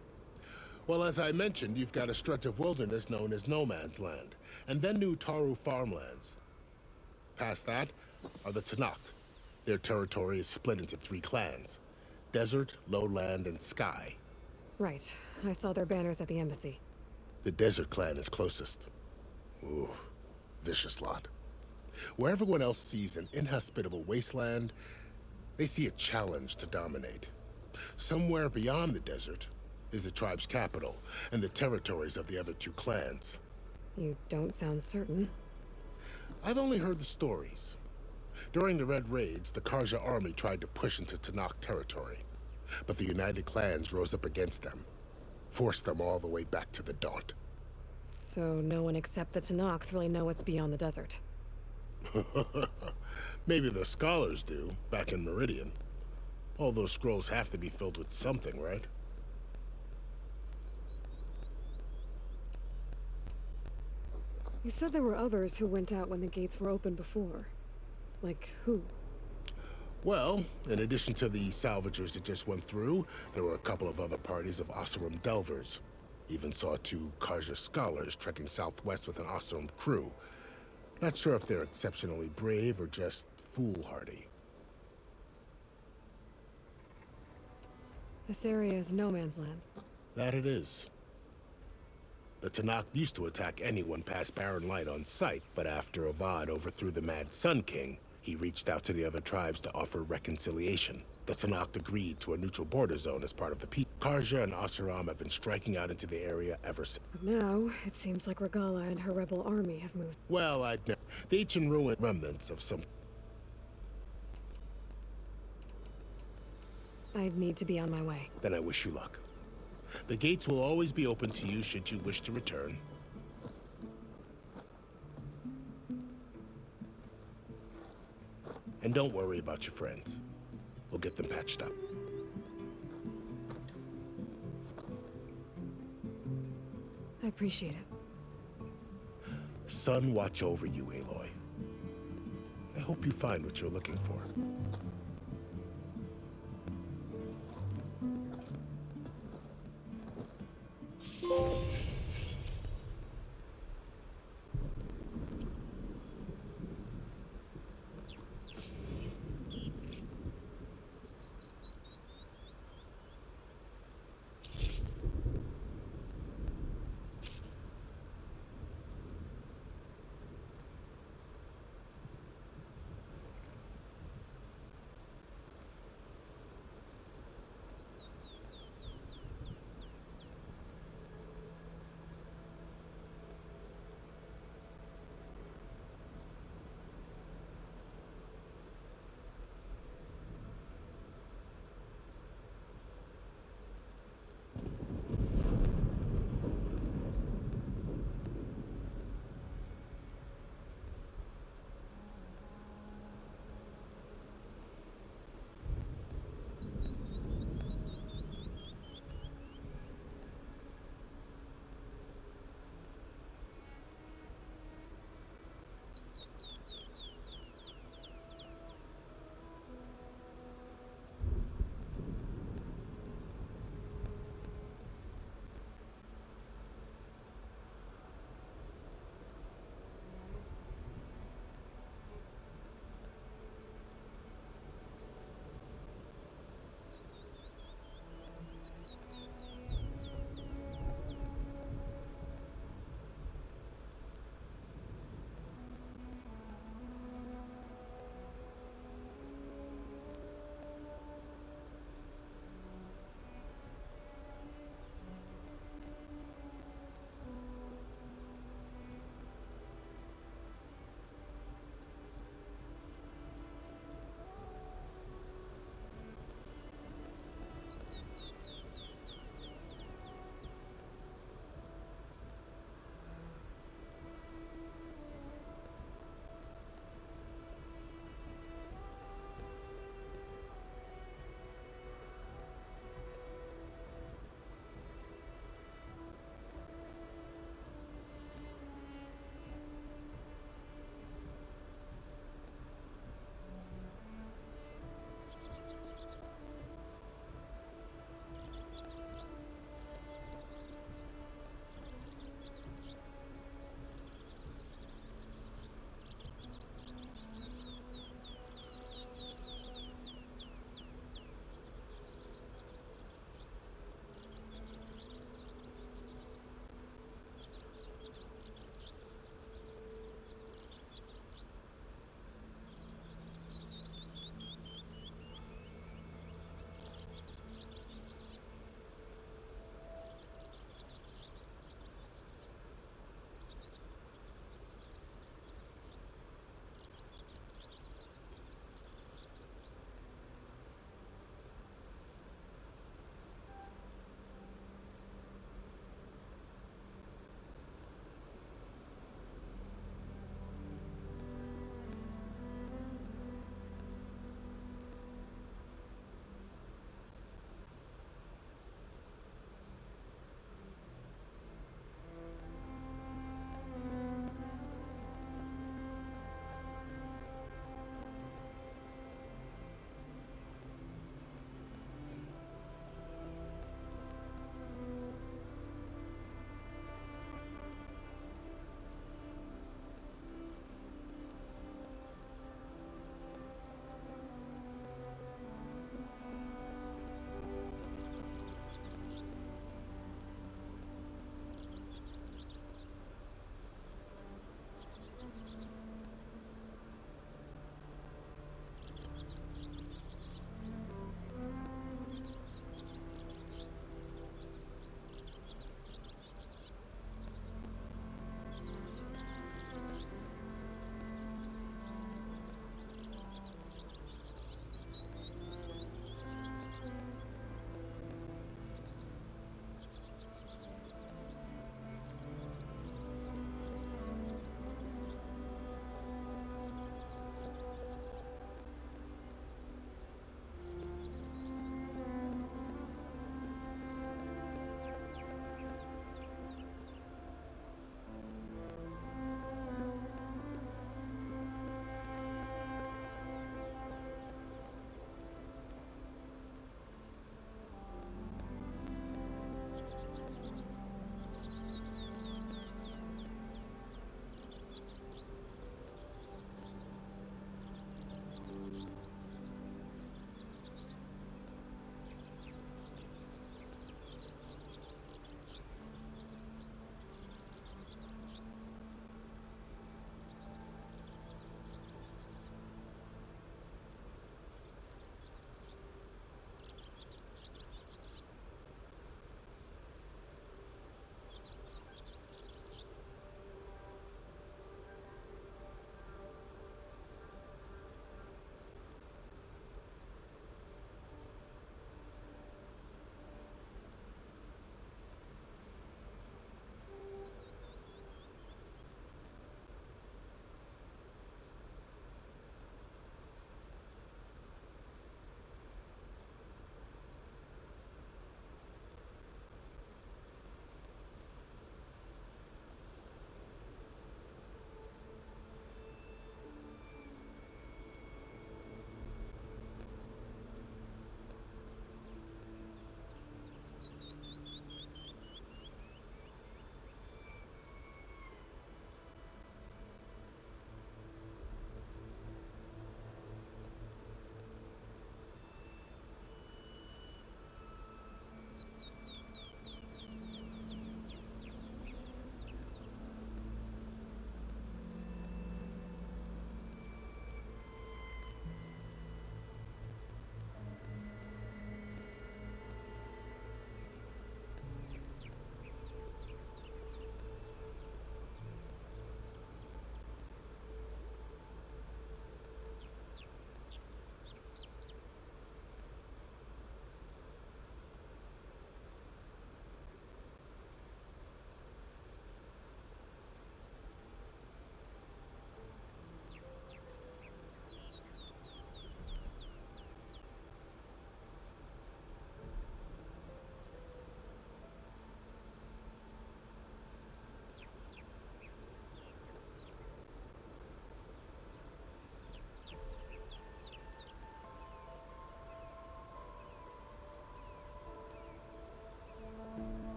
F: Well, as I mentioned, you've got a stretch of wilderness known as No Man's Land, and then new Taru farmlands. Past that are the Tenakth. Their territory is split into 3 clans: Desert, Lowland, and Sky.
A: Right. I saw their banners at the embassy.
F: The Desert clan is closest. Ooh, vicious lot. Where everyone else sees an inhospitable wasteland, they see a challenge to dominate. Somewhere beyond the desert is the tribe's capital and the territories of the other 2 clans.
A: You don't sound certain.
F: I've only heard the stories. During the Red Raids, the Karja army tried to push into Tenakth territory, but the United Clans rose up against them, forced them all the way back to the Daunt.
A: So no one except the Tenakth really know what's beyond the desert.
F: Maybe the scholars do, back in Meridian. All those scrolls have to be filled with something, right?
A: You said there were others who went out when the gates were open before. Like who?
F: Well, in addition to the salvagers that just went through, there were a couple of other parties of Oseram delvers. Even saw 2 Karja scholars trekking southwest with an Oseram crew. Not sure if they're exceptionally brave or just foolhardy.
A: This area is no man's land.
F: That it is. The Tenakth used to attack anyone past Barren Light on sight, but after Avad overthrew the Mad Sun King, he reached out to the other tribes to offer reconciliation. The Tenakth agreed to a neutral border zone as part of the peace. Karja and Oseram have been striking out into the area ever since.
A: But now, it seems like Regala and her rebel army have moved.
F: Well, I'd know. The ancient ruined remnants of some...
A: I'd need to be on my way.
F: Then I wish you luck. The gates will always be open to you should you wish to return. And don't worry about your friends. We'll get them patched up.
A: I appreciate it.
F: Sun watch over you, Aloy. I hope you find what you're looking for.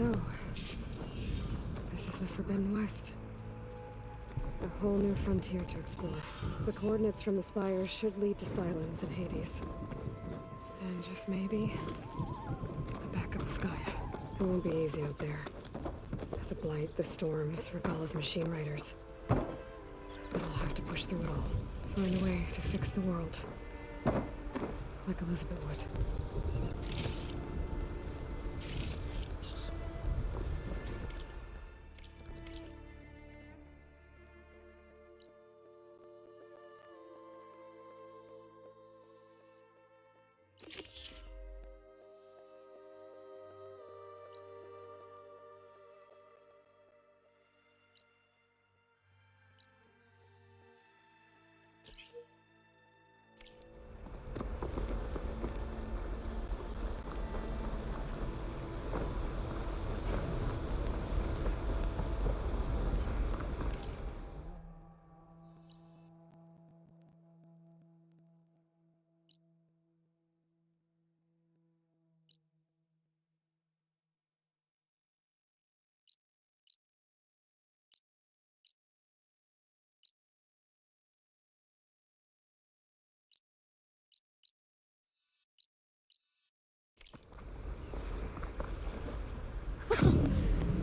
A: So, this is the Forbidden West. A whole new frontier to explore. The coordinates from the spires should lead to Silence and Hades. And just maybe, the backup of Gaia. It won't be easy out there. The Blight, the Storms, Regalla's machine riders. But I'll have to push through it all. Find a way to fix the world. Like Elizabeth would.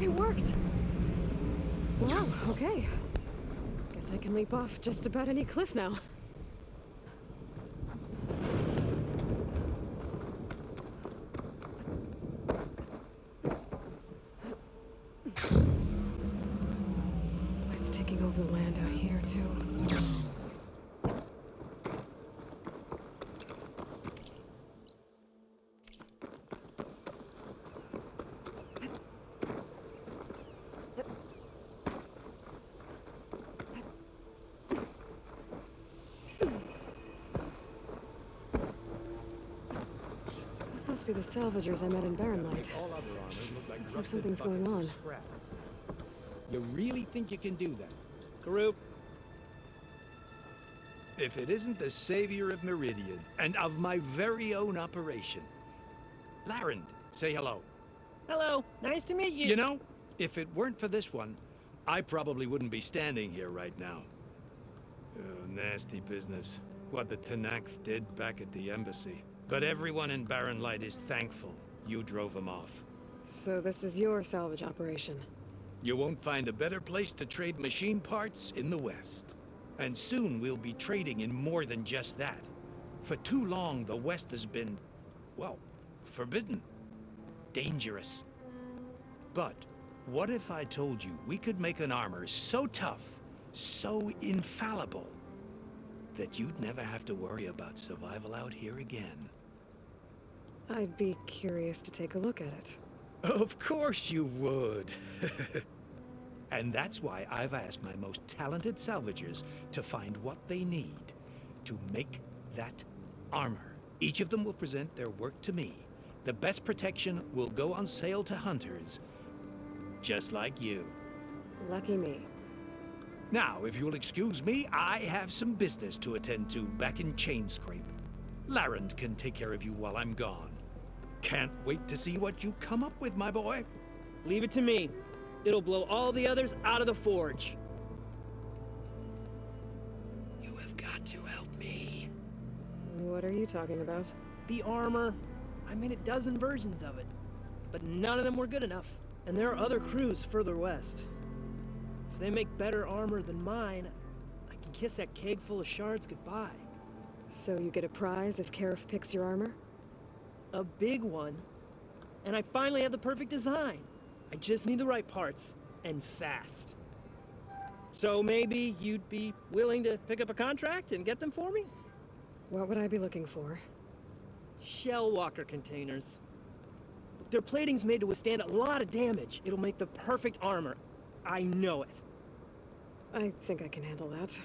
A: It worked! Wow, okay. Guess I can leap off just about any cliff now. It's taking over the land out here, too. Must be the salvagers I met in Barrenlight.
E: All other armors look like
A: Looks like
E: rusted
A: something's going
E: buckets
A: on.
E: of scrap. You really think you can do that?
G: Karuk.
E: If it isn't the savior of Meridian and of my very own operation. Larend, say hello.
G: Hello, nice to meet you.
E: You know, if it weren't for this one, I probably wouldn't be standing here right now. Oh, nasty business. What the Tenakth did back at the embassy. But everyone in Barrenlight is thankful you drove them off.
A: So this is your salvage operation?
E: You won't find a better place to trade machine parts in the West. And soon we'll be trading in more than just that. For too long, the West has been, well, forbidden. Dangerous. But what if I told you we could make an armor so tough, so infallible, that you'd never have to worry about survival out here again?
A: I'd be curious to take a look at it.
E: Of course you would. And that's why I've asked my most talented salvagers to find what they need to make that armor. Each of them will present their work to me. The best protection will go on sale to hunters, just like you.
A: Lucky me.
E: Now, if you'll excuse me, I have some business to attend to back in Chainscrape. Larend can take care of you while I'm gone. Can't wait to see what you come up with, my boy.
G: Leave it to me. It'll blow all the others out of the forge.
E: You have got to help me.
A: What are you talking about?
G: The armor. I made a dozen versions of it, but none of them were good enough. And there are other crews further west. If they make better armor than mine, I can kiss that keg full of shards goodbye.
A: So you get a prize if Karif picks your armor?
G: A big one. And I finally have the perfect design. I just need the right parts, and fast. So maybe you'd be willing to pick up a contract and get them for me?
A: What would I be looking for?
G: Shell walker containers. Their plating's made to withstand a lot of damage. It'll make the perfect armor. I know it.
A: I think I can handle that.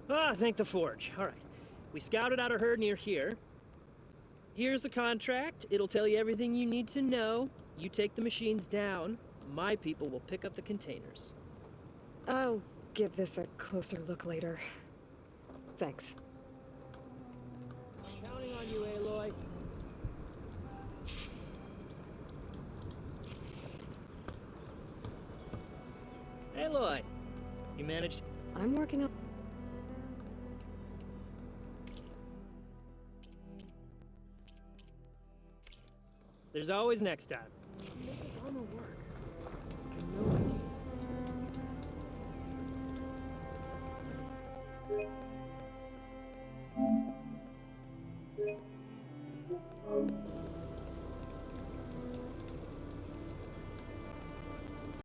G: Ah, thank the forge. All right. We scouted out a herd near here. Here's the contract. It'll tell you everything you need to know. You take the machines down. My people will pick up the containers.
A: I'll give this a closer look later. Thanks.
G: Counting on you, Aloy. Aloy, you managed.
A: I'm working on.
G: There's always next time.
A: Make his armor work. I know it.